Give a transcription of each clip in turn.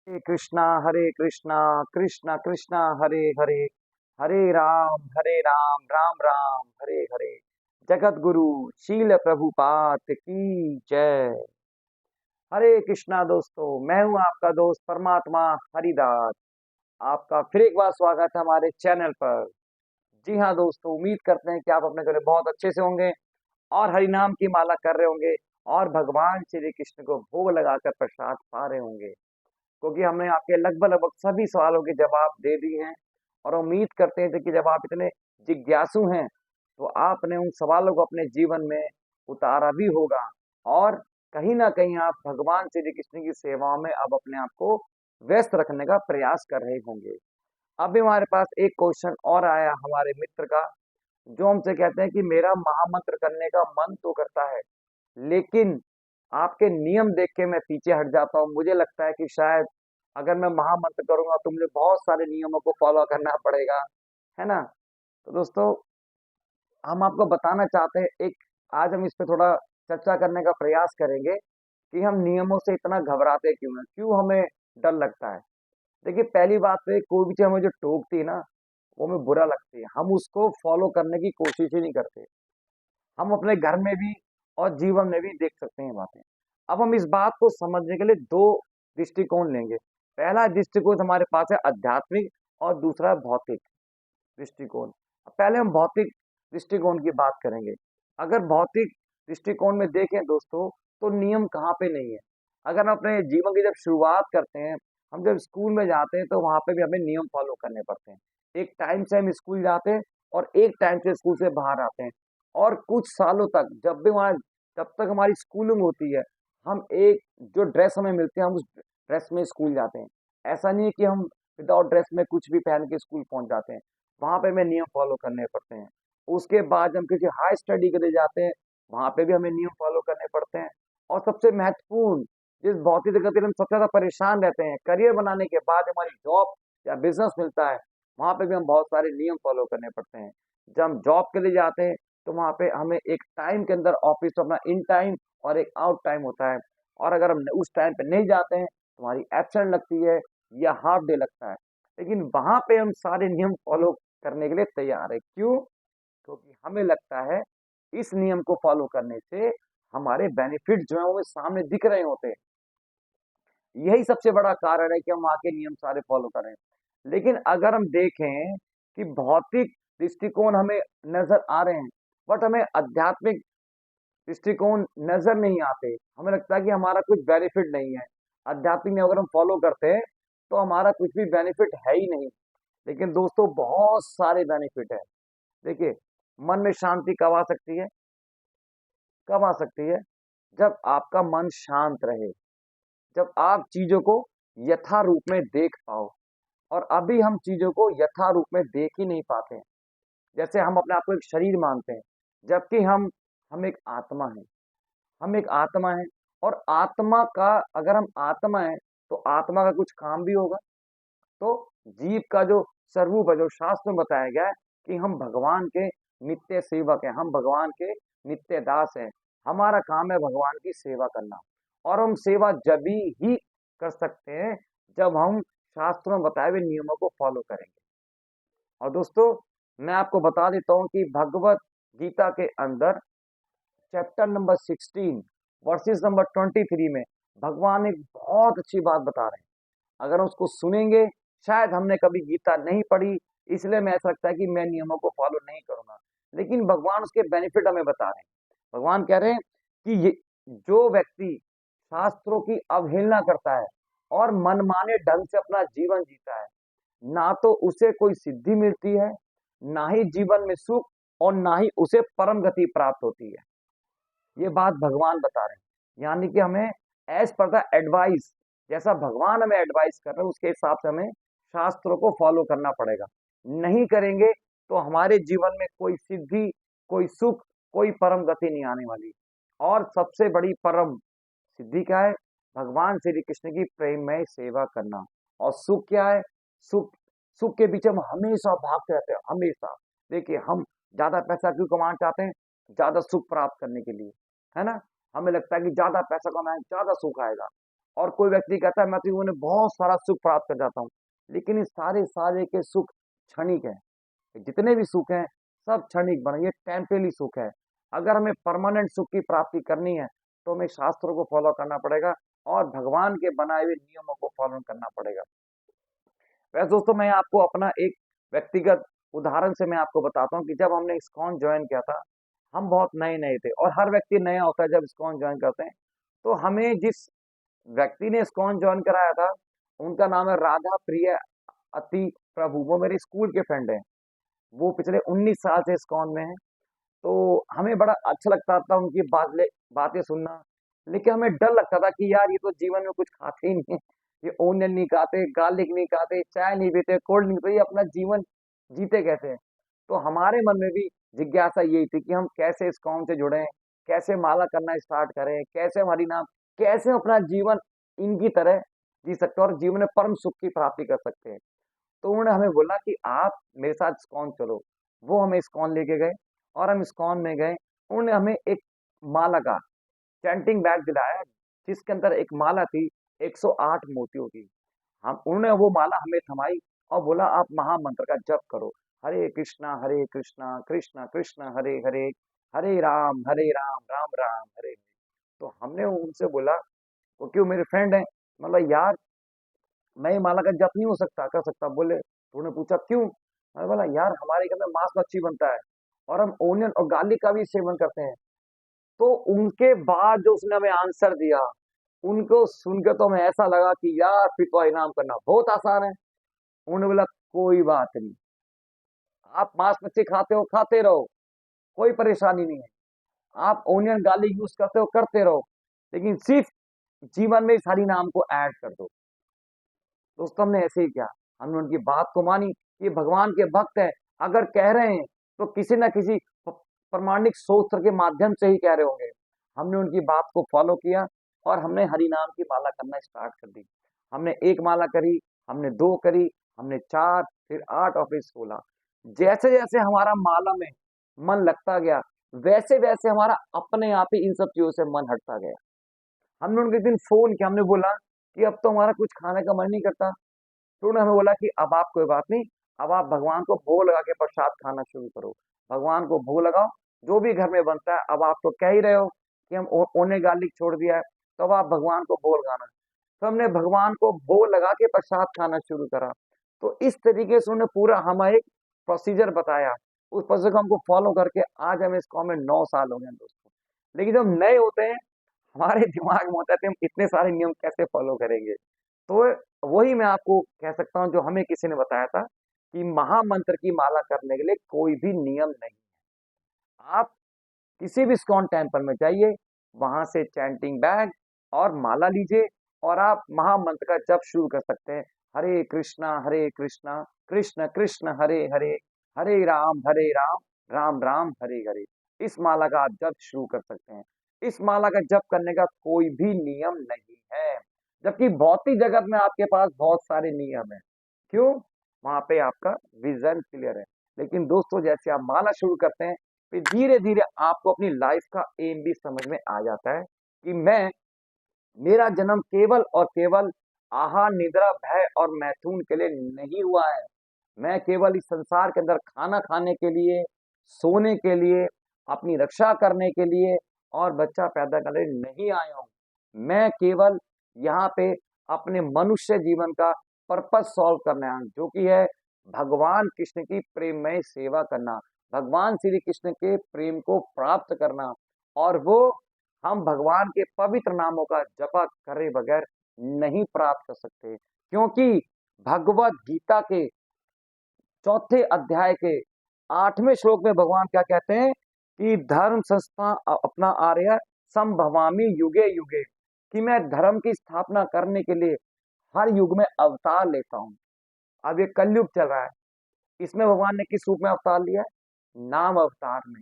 हरे कृष्णा कृष्णा कृष्णा हरे हरे, हरे राम राम हरे हरे। जगत गुरु शील प्रभुपाद की जय। हरे कृष्णा दोस्तों, मैं हूं आपका दोस्त परमात्मा हरिदास। आपका फिर एक बार स्वागत है हमारे चैनल पर। जी हाँ दोस्तों, उम्मीद करते हैं कि आप अपने घर बहुत अच्छे से होंगे और हरि नाम की माला कर रहे होंगे और भगवान श्री कृष्ण को भोग लगाकर प्रसाद पा रहे होंगे, क्योंकि हमने आपके लगभग लगभग सभी सवालों के जवाब दे दिए हैं। और उम्मीद करते हैं कि जब आप इतने जिज्ञासु हैं तो आपने उन सवालों को अपने जीवन में उतारा भी होगा और कहीं ना कहीं आप भगवान श्री कृष्ण की सेवा में अब अपने आप को व्यस्त रखने का प्रयास कर रहे होंगे। अभी हमारे पास एक क्वेश्चन और आया हमारे मित्र का, जो हमसे कहते हैं कि मेरा महामंत्र करने का मन तो करता है, लेकिन आपके नियम देख के मैं पीछे हट जाता हूँ। मुझे लगता है कि शायद अगर मैं महामंत्र करूंगा तो मुझे बहुत सारे नियमों को फॉलो करना पड़ेगा, है ना। तो दोस्तों, हम आपको बताना चाहते हैं एक, आज हम इस पे थोड़ा चर्चा करने का प्रयास करेंगे कि हम नियमों से इतना घबराते क्यों हैं, क्यों हमें डर लगता है। देखिए, पहली बात तो कोई भी चीज हमें जो टोकती है ना, वो हमें बुरा लगती है, हम उसको फॉलो करने की कोशिश ही नहीं करते। हम अपने घर में भी और जीवन में भी देख सकते हैं ये बातें। अब हम इस बात को समझने के लिए दो दृष्टिकोण लेंगे। पहला दृष्टिकोण हमारे पास है आध्यात्मिक और दूसरा है भौतिक दृष्टिकोण। पहले हम भौतिक दृष्टिकोण की बात करेंगे। अगर भौतिक दृष्टिकोण में देखें दोस्तों, तो नियम कहाँ पे नहीं है। अगर हम अपने जीवन की जब शुरुआत करते हैं, हम जब स्कूल में जाते हैं तो वहां पे भी हमें नियम फॉलो करने पड़ते हैं। एक टाइम से हम स्कूल जाते हैं और एक टाइम से स्कूल से बाहर आते हैं। और कुछ सालों तक जब भी वहां, जब तक हमारी स्कूलिंग होती है, हम एक जो ड्रेस हमें मिलती है हम उस ड्रेस में स्कूल जाते हैं। ऐसा नहीं है कि हम विदाउट ड्रेस में कुछ भी पहन के स्कूल पहुंच जाते हैं, वहां पे हमें नियम फॉलो करने पड़ते हैं। उसके बाद हम किसी हाई स्टडी के लिए जाते हैं, वहां पे भी हमें नियम फॉलो करने पड़ते हैं। और सबसे महत्वपूर्ण, जिस भौतिक जगत में हम सबसे ज्यादा परेशान रहते हैं, करियर बनाने के बाद हमारी जॉब या बिजनेस मिलता है, वहां पे भी हम बहुत सारे नियम फॉलो करने पड़ते हैं। जब हम जॉब के लिए जाते हैं तो वहां पे हमें एक टाइम के अंदर ऑफिस तो अपना इन टाइम और एक आउट टाइम होता है। और अगर हम उस टाइम पे नहीं जाते हैं तो हमारी एब्सेंट लगती है या हाफ डे लगता है। लेकिन वहां पे हम सारे नियम फॉलो करने के लिए तैयार है। क्यों? क्योंकि हमें लगता है इस नियम को फॉलो करने से हमारे बेनिफिट जो है वो सामने दिख रहे होते हैं। यही सबसे बड़ा कारण है कि हम वहां के नियम सारे फॉलो करें। लेकिन अगर हम देखें कि भौतिक दृष्टिकोण हमें नजर आ रहे हैं, बट हमें आध्यात्मिक दृष्टिकोण नजर नहीं आते, हमें लगता है कि हमारा कुछ बेनिफिट नहीं है। आध्यात्मिक में अगर हम फॉलो करते हैं तो हमारा कुछ भी बेनिफिट है ही नहीं। लेकिन दोस्तों, बहुत सारे बेनिफिट है। देखिए, मन में शांति कब आ सकती है? कब आ सकती है? जब आपका मन शांत रहे, जब आप चीजों को यथा रूप में देख पाओ। और अभी हम चीजों को यथा रूप में देख ही नहीं पाते हैं। जैसे हम अपने आप को एक शरीर मानते हैं, जबकि हम एक आत्मा है। हम एक आत्मा है। और आत्मा का, अगर हम आत्मा है तो आत्मा का कुछ काम भी होगा। तो जीव का जो स्वरूप है, जो शास्त्र में बताया गया है कि हम भगवान के नित्य सेवक हैं, हम भगवान के नित्य दास हैं। हमारा काम है भगवान की सेवा करना। और हम सेवा जब ही कर सकते हैं जब हम शास्त्रों में बताए हुए नियमों को फॉलो करेंगे। और दोस्तों, मैं आपको बता देता हूं कि भगवत गीता के अंदर चैप्टर नंबर 16 वर्सेस नंबर 23 में भगवान एक बहुत अच्छी बात बता रहे हैं। अगर हम उसको सुनेंगे, शायद हमने कभी गीता नहीं पढ़ी, इसलिए मैं ऐसा लगता है कि मैं नियमों को फॉलो नहीं करूंगा, लेकिन भगवान उसके बेनिफिट हमें बता रहे हैं। भगवान कह रहे हैं कि ये जो व्यक्ति शास्त्रों की अवहेलना करता है और मनमाने ढंग से अपना जीवन जीता है, ना तो उसे कोई सिद्धि मिलती है, ना ही जीवन में सुख, और ना ही उसे परम गति प्राप्त होती है। ये बात भगवान बता रहे हैं। यानी कि हमें एज पर द एडवाइस, जैसा भगवान हमें एडवाइस कर रहे हैं उसके हिसाब से हमें शास्त्रों को फॉलो करना पड़ेगा। नहीं करेंगे तो हमारे जीवन में कोई सिद्धि, कोई सुख, कोई परम गति नहीं आने वाली। और सबसे बड़ी परम सिद्धि क्या है? भगवान श्री कृष्ण की प्रेममय सेवा करना। और सुख क्या है? सुख, सुख के पीछे हम हमेशा भागते रहते हैं, हमेशा। देखिए, हम ज्यादा पैसा क्यों कमाना चाहते हैं? ज्यादा सुख प्राप्त करने के लिए, है ना। हमें लगता है कि ज्यादा पैसा कमाए ज्यादा सुख आएगा। और कोई व्यक्ति कहता है मैं तो जीवन में बहुत सारा सुख प्राप्त कर जाता हूँ, लेकिन इस सारे सारे के सुख क्षणिक है। जितने भी सुख हैं सब क्षणिक बने, ये टेम्परेरी सुख है। अगर हमें परमानेंट सुख की प्राप्ति करनी है तो हमें शास्त्रों को फॉलो करना पड़ेगा और भगवान के बनाए हुए नियमों को फॉलो करना पड़ेगा। वैसे दोस्तों मैं आपको अपना एक व्यक्तिगत उदाहरण से मैं आपको बताता हूँ कि जब हमने इस्कॉन ज्वाइन किया था, हम बहुत नए नए थे और हर व्यक्ति नया होता है जब इस्कॉन ज्वाइन करते हैं। तो हमें जिस व्यक्ति ने इस्कॉन ज्वाइन कराया था, उनका नाम है राधा प्रिय अति प्रभु। वो मेरे स्कूल के फ्रेंड हैं। वो पिछले 19 साल से इस्कॉन में है। तो हमें बड़ा अच्छा लगता था उनकी बातें सुनना, लेकिन हमें डर लगता था कि यार ये तो जीवन में कुछ खाते ही नहीं है, ये ओनियन नहीं खाते, गार्लिक नहीं खाते, चाय नहीं पीते, कोल्ड नहीं पीते, ये अपना जीवन जीते कैसे हैं। तो हमारे मन में भी जिज्ञासा यही थी कि हम कैसे इस कौम से जुड़े, कैसे माला करना स्टार्ट करें, कैसे हमारी नाम, कैसे हम अपना जीवन इनकी तरह जी सकते हैं और जीवन में परम सुख की प्राप्ति कर सकते हैं। तो उन्होंने हमें बोला कि आप मेरे साथ इस्कॉन चलो। वो हमें इस्कॉन लेके गए और हम इस्कॉन में गए। उन्होंने हमें एक माला का चैंटिंग बैग दिलाया, जिसके अंदर एक माला थी 108 मोतियों की। हम उन्होंने वो माला हमें थमाई और बोला आप महामंत्र का जप करो, हरे कृष्णा कृष्णा कृष्णा हरे हरे, हरे राम राम राम हरे हरे। तो हमने उनसे बोला, क्योंकि वो मेरे फ्रेंड हैं, मतलब यार मैं ये माला का जप नहीं हो सकता कर सकता। बोले, तो उन्होंने पूछा क्यों? मैंने बोला यार हमारे घर में मांस मच्छी बनता है और हम ओनियन और गार्लिक का भी सेवन करते हैं। तो उनके बाद जो उसने हमें आंसर दिया, उनको सुन के तो हमें ऐसा लगा कि यार फिर तो इनाम करना बहुत आसान है। उन्होंने बोला कोई बात नहीं, आप मांस मच्छी खाते हो खाते रहो, कोई परेशानी नहीं है। आप ओनियन गार्लिक यूज करते हो करते रहो, लेकिन सिर्फ जीवन में इस हरि नाम को ऐड कर दो। दोस्तों हमने ऐसे ही किया, हमने उनकी बात को मानी कि भगवान के भक्त है, अगर कह रहे हैं तो किसी न किसी प्रमाणिक स्रोत के माध्यम से ही कह रहे होंगे। हमने उनकी बात को फॉलो किया और हमने हरि नाम की माला करना स्टार्ट कर दी। हमने एक माला करी, हमने दो करी, हमने चार, फिर 8 और फिर 16। जैसे जैसे हमारा माला में मन लगता गया, वैसे वैसे हमारा अपने आप ही इन सब चीजों से मन हटता गया। हमने उनके दिन फोन किया, हमने बोला कि अब तो हमारा कुछ खाने का मन नहीं करता। तो उन्होंने हमें बोला कि अब आप कोई बात नहीं, अब आप भगवान को भोग लगा के प्रसाद खाना शुरू करो। भगवान को भोग लगाओ, जो भी घर में बनता है। अब आप तो कह ही रहे हो कि हम ओने गार्लिक छोड़ दिया है, तो अब आप भगवान को भोग लगाना। तो हमने भगवान को भोग लगा के प्रसाद खाना शुरू करा। तो इस तरीके से उन्होंने पूरा हमें एक प्रोसीजर बताया। उस प्रोसीजर को हमको फॉलो करके आज हमें इस कॉम में 9 साल हो गए हैं दोस्तों। लेकिन जब नए होते हैं, हमारे दिमाग में होता है कि हम इतने सारे नियम कैसे फॉलो करेंगे। तो वही मैं आपको कह सकता हूँ जो हमें किसी ने बताया था कि महामंत्र की माला करने के लिए कोई भी नियम नहीं है। आप किसी भी इस्कॉन टेम्पल में जाइए, वहां से चैंटिंग बैग और माला लीजिए और आप महामंत्र का जप शुरू कर सकते हैं। हरे कृष्णा कृष्ण कृष्ण हरे हरे, हरे राम राम राम हरे हरे। इस माला का आप जप शुरू कर सकते हैं। इस माला का जप करने का कोई भी नियम नहीं है, जबकि भौतिक जगत में आपके पास बहुत सारे नियम है। क्यों? वहां पे आपका विजन क्लियर है। लेकिन दोस्तों जैसे आप माला शुरू करते हैं, फिर धीरे धीरे आपको अपनी लाइफ का एम भी समझ में आ जाता है कि मेरा जन्म केवल और केवल आहार निद्रा भय और मैथुन के लिए नहीं हुआ है। मैं केवल इस संसार के अंदर खाना खाने के लिए, सोने के लिए, अपनी रक्षा करने के लिए और बच्चा पैदा करने नहीं आया हूँ। मैं केवल यहाँ पे अपने मनुष्य जीवन का पर्पस सॉल्व करने आया हूँ, जो कि है भगवान कृष्ण की प्रेममय सेवा करना, भगवान श्री कृष्ण के प्रेम को प्राप्त करना। और वो हम भगवान के पवित्र नामों का जपा करे बगैर नहीं प्राप्त कर सकते, क्योंकि भगवत गीता के चौथे अध्याय के 8वें श्लोक में भगवान क्या कहते हैं कि धर्म संस्था अपना आर्य संभवामी युगे युगे, कि मैं धर्म की स्थापना करने के लिए हर युग में अवतार लेता हूं। अब ये कलयुग चल रहा है, इसमें भगवान ने किस रूप में अवतार लिया है? नाम अवतार में।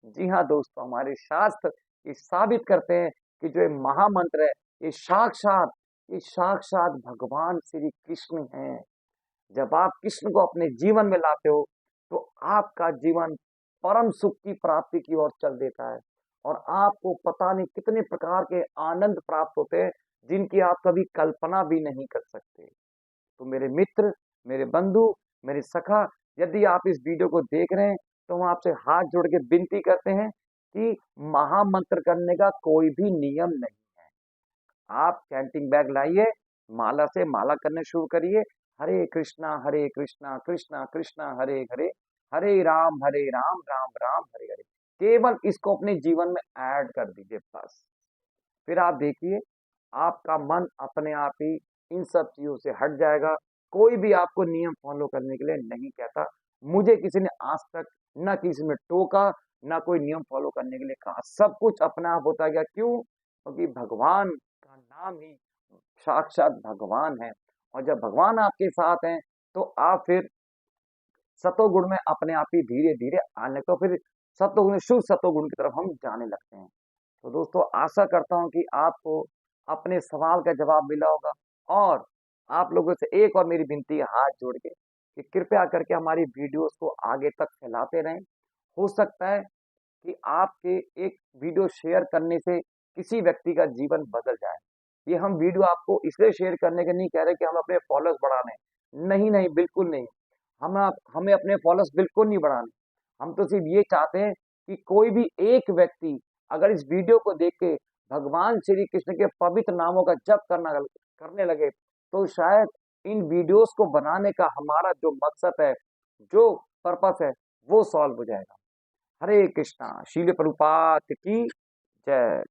जी हाँ दोस्तों, हमारे शास्त्र ये साबित करते हैं कि जो ये महामंत्र है, ये साक्षात भगवान श्री कृष्ण हैं। जब आप कृष्ण को अपने जीवन में लाते हो, तो आपका जीवन परम सुख की प्राप्ति की ओर चल देता है और आपको पता नहीं कितने प्रकार के आनंद प्राप्त होते हैं, जिनकी आप कभी कल्पना भी नहीं कर सकते। तो मेरे मित्र, मेरे बंधु, मेरे सखा, यदि आप इस वीडियो को देख रहे हैं तो हम आपसे हाथ जोड़ के विनती करते हैं कि महामंत्र करने का कोई भी नियम नहीं है। आप चैंटिंग बैग लाइए, माला से माला करने शुरू करिए। हरे कृष्णा कृष्णा कृष्णा हरे हरे, हरे राम राम राम हरे हरे। केवल इसको अपने जीवन में ऐड कर दीजिए बस। फिर आप देखिए, आपका मन अपने आप ही इन सब चीजों से हट जाएगा। कोई भी आपको नियम फॉलो करने के लिए नहीं कहता। मुझे किसी ने आज तक ना किसी ने टोका, ना कोई नियम फॉलो करने के लिए कहा। सब कुछ अपने आप होता गया। क्यों? क्योंकि भगवान का नाम ही साक्षात भगवान है। और जब भगवान आपके साथ हैं तो आप फिर सतोगुण में अपने आप ही धीरे धीरे आने लगते हो। फिर सतोगुण, शुद्ध सतोगुण की तरफ हम जाने लगते हैं। तो दोस्तों, आशा करता हूं कि आपको अपने सवाल का जवाब मिला होगा। और आप लोगों से एक और मेरी विनती है हाथ जोड़ के, कि कृपया करके हमारी वीडियोस को आगे तक फैलाते रहें। हो सकता है कि आपके एक वीडियो शेयर करने से किसी व्यक्ति का जीवन बदल जाए। ये हम वीडियो आपको इसलिए शेयर करने के नहीं कह रहे कि हम अपने फॉलोअर्स बढ़ाने, नहीं नहीं, बिल्कुल नहीं। हमें अपने फॉलोअर्स बिल्कुल नहीं बढ़ाने। हम तो सिर्फ ये चाहते हैं कि कोई भी एक व्यक्ति अगर इस वीडियो को देख के भगवान श्री कृष्ण के पवित्र नामों का जप करने लगे, तो शायद इन वीडियोस को बनाने का हमारा जो मकसद है, जो पर्पस है, वो सॉल्व हो जाएगा। हरे कृष्णा। शील प्रभुपाद की जय।